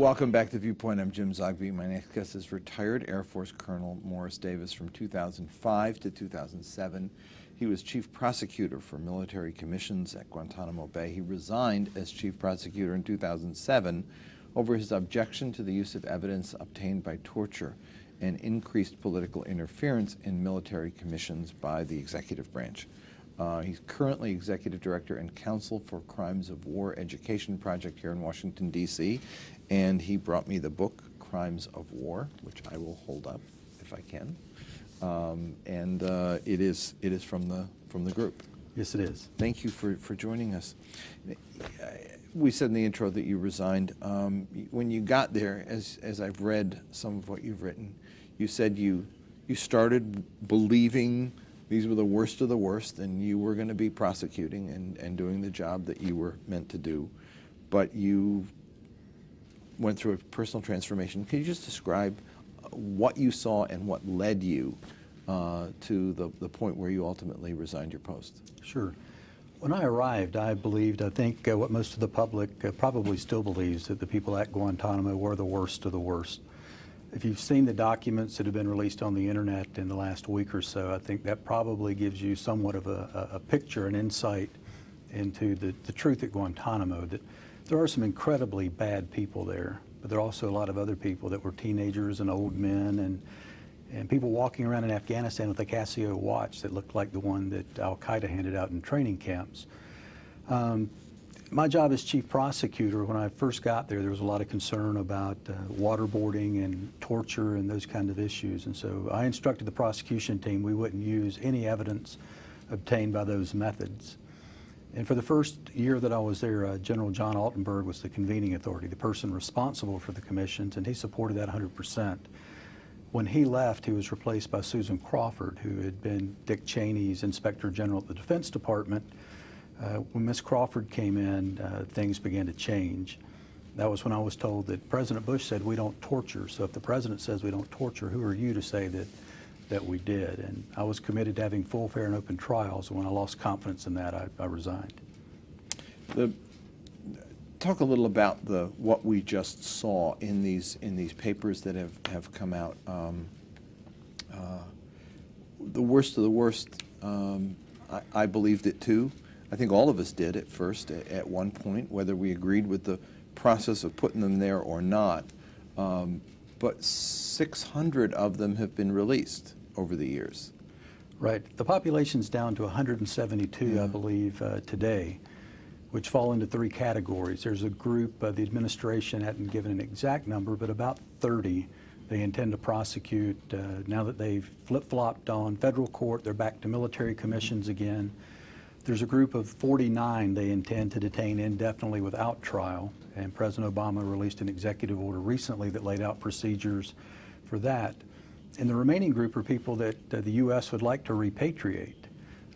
Welcome back to Viewpoint. I'm Jim Zogby. My next guest is retired Air Force Colonel Morris Davis. From 2005 to 2007, he was chief prosecutor for military commissions at Guantanamo Bay. He resigned as chief prosecutor in 2007 over his objection to the use of evidence obtained by torture and increased political interference in military commissions by the executive branch. He's currently executive director and counsel for Crimes of War Education Project here in Washington, D.C., and he brought me the book, Crimes of War, which I will hold up if I can. It is from the group. Yes, it is. Thank you for joining us. We said in the intro that you resigned. When you got there, as I've read some of what you've written, you said you started believing these were the worst of the worst, and you were going to be prosecuting and doing the job that you were meant to do. But you went through a personal transformation. Can you just describe what you saw and what led you to the point where you ultimately resigned your post? Sure. When I arrived, I think what most of the public probably still believes, that the people at Guantanamo were the worst of the worst. If you've seen the documents that have been released on the internet in the last week or so, I think that probably gives you somewhat of a picture, an insight into the truth at Guantanamo, that there are some incredibly bad people there, but there are also a lot of other people that were teenagers and old men and people walking around in Afghanistan with a Casio watch that looked like the one that Al-Qaeda handed out in training camps. My job as chief prosecutor, when I first got there was a lot of concern about waterboarding and torture and those kind of issues. And so I instructed the prosecution team we wouldn't use any evidence obtained by those methods. And for the first year that I was there, General John Altenberg was the convening authority, the person responsible for the commissions, and he supported that 100%. When he left, he was replaced by Susan Crawford, who had been Dick Cheney's Inspector General at the Defense Department. When Ms. Crawford came in, things began to change. That was when I was told that President Bush said we don't torture. So if the president says we don't torture, who are you to say that we did? And I was committed to having full, fair, and open trials. And when I lost confidence in that, I resigned. Talk a little about what we just saw in these papers that have come out. The worst of the worst. I believed it too. I think all of us did at first, at one point, whether we agreed with the process of putting them there or not. But 600 of them have been released over the years. Right. The population's down to 172, I believe, today, which fall into three categories. There's a group, the administration hadn't given an exact number, but about 30 they intend to prosecute. Now that they've flip-flopped on federal court, they're back to military commissions again. There's a group of 49 they intend to detain indefinitely without trial, and President Obama released an executive order recently that laid out procedures for that. And the remaining group are people that the U.S. would like to repatriate.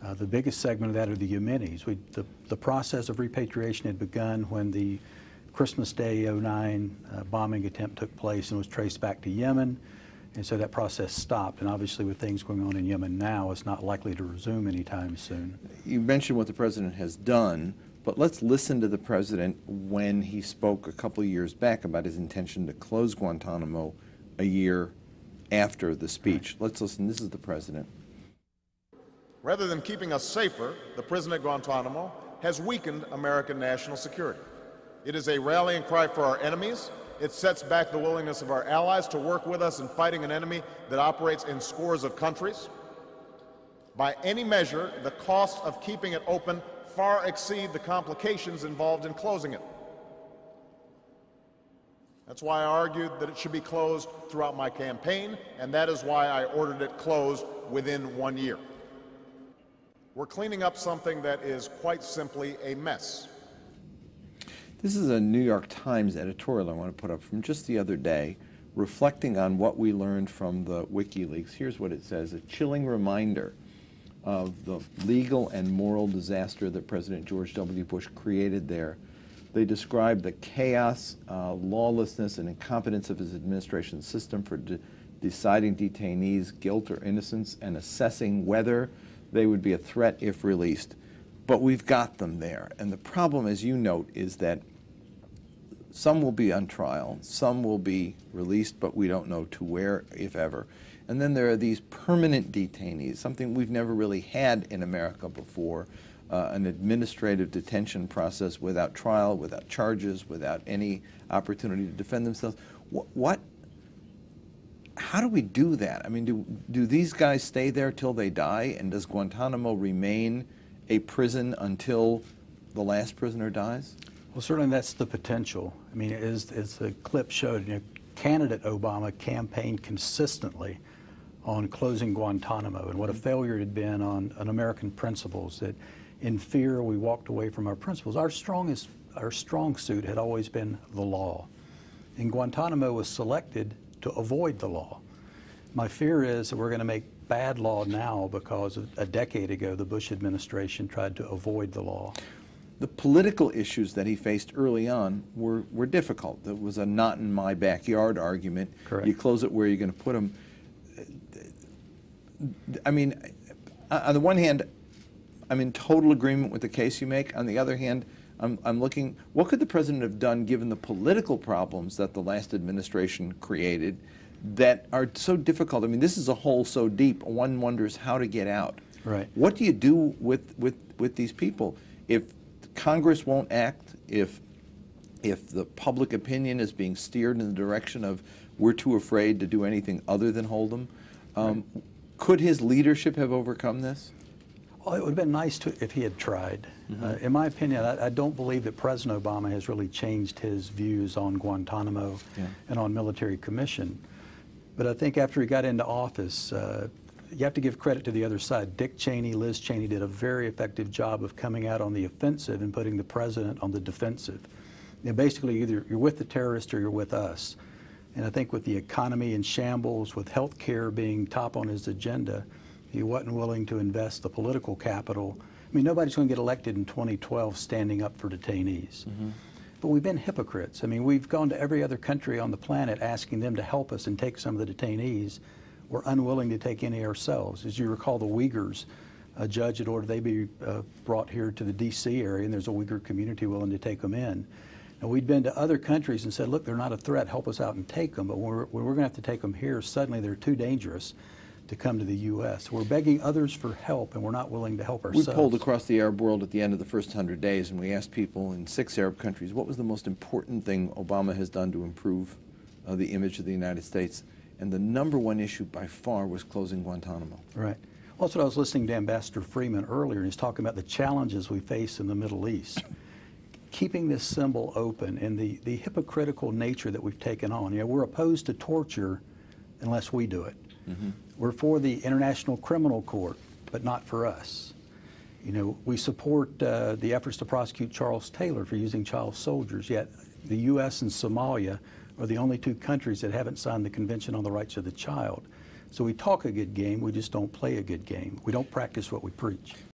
The biggest segment of that are the Yemenis. The process of repatriation had begun when the Christmas Day '09 bombing attempt took place and was traced back to Yemen. And so that process stopped, and obviously with things going on in Yemen now, it's not likely to resume anytime soon. You mentioned what the president has done, but let's listen to the president when he spoke a couple of years back about his intention to close Guantanamo a year after the speech. Right. Let's listen. This is the president. Rather than keeping us safer, the prison at Guantanamo has weakened American national security. It is a rallying cry for our enemies. It sets back the willingness of our allies to work with us in fighting an enemy that operates in scores of countries. By any measure, the cost of keeping it open far exceed the complications involved in closing it. That's why I argued that it should be closed throughout my campaign, and that is why I ordered it closed within 1 year. We're cleaning up something that is quite simply a mess. This is a New York Times editorial I want to put up from just the other day, reflecting on what we learned from the WikiLeaks. Here's what it says: a chilling reminder of the legal and moral disaster that President George W. Bush created there. They describe the chaos, lawlessness, and incompetence of his administration system for deciding detainees' guilt or innocence and assessing whether they would be a threat if released. But we've got them there. And the problem, as you note, is that Some will be on trial, some will be released, but we don't know to where, if ever. And then there are these permanent detainees, something we've never really had in America before, an administrative detention process without trial, without charges, without any opportunity to defend themselves. How do we do that? I mean, do these guys stay there till they die, and does Guantanamo remain a prison until the last prisoner dies? Well, certainly that's the potential. I mean, as the clip showed, candidate Obama campaigned consistently on closing Guantanamo and what a failure it had been on American principles, that in fear we walked away from our principles. Our strong suit had always been the law, and Guantanamo was selected to avoid the law. My fear is that we're going to make bad law now because a decade ago the Bush administration tried to avoid the law. The political issues that he faced early on were difficult. There was a not in my backyard argument. Correct. You close it where you're going to put them. I mean, on the one hand, I'm in total agreement with the case you make. On the other hand, I'm looking, what could the president have done given the political problems that the last administration created that are so difficult? I mean, this is a hole so deep, one wonders how to get out. Right. What do you do with these people? If Congress won't act, if the public opinion is being steered in the direction of we're too afraid to do anything other than hold them, right. Could his leadership have overcome this? Well, it would have been nice if he had tried. Mm-hmm. In my opinion, I don't believe that President Obama has really changed his views on Guantanamo and on military commission. But I think after he got into office, you have to give credit to the other side. Dick Cheney, Liz Cheney did a very effective job of coming out on the offensive and putting the president on the defensive. Basically, either you're with the terrorist or you're with us. And I think with the economy in shambles, with health care being top on his agenda, he wasn't willing to invest the political capital. I mean, nobody's going to get elected in 2012 standing up for detainees. Mm-hmm. But we've been hypocrites. I mean, we've gone to every other country on the planet asking them to help us and take some of the detainees. We're unwilling to take any ourselves. As you recall, the Uyghurs, a judge had ordered they be brought here to the D.C. area, and there's a Uyghur community willing to take them in. And we'd been to other countries and said, look, they're not a threat, help us out and take them. But when we're going to have to take them here, suddenly they're too dangerous to come to the U.S. We're begging others for help, and we're not willing to help ourselves. We polled across the Arab world at the end of the first 100 days, and we asked people in 6 Arab countries, what was the most important thing Obama has done to improve the image of the United States? And the #1 issue by far was closing Guantanamo. Right. Well, that's what I was listening to Ambassador Freeman earlier, and he's talking about the challenges we face in the Middle East. Keeping this symbol open and the hypocritical nature that we've taken on. We're opposed to torture unless we do it. Mm-hmm. We're for the International Criminal Court, but not for us. We support the efforts to prosecute Charles Taylor for using child soldiers, yet the U.S. and Somalia are the only 2 countries that haven't signed the Convention on the Rights of the Child. So we talk a good game, we just don't play a good game. We don't practice what we preach.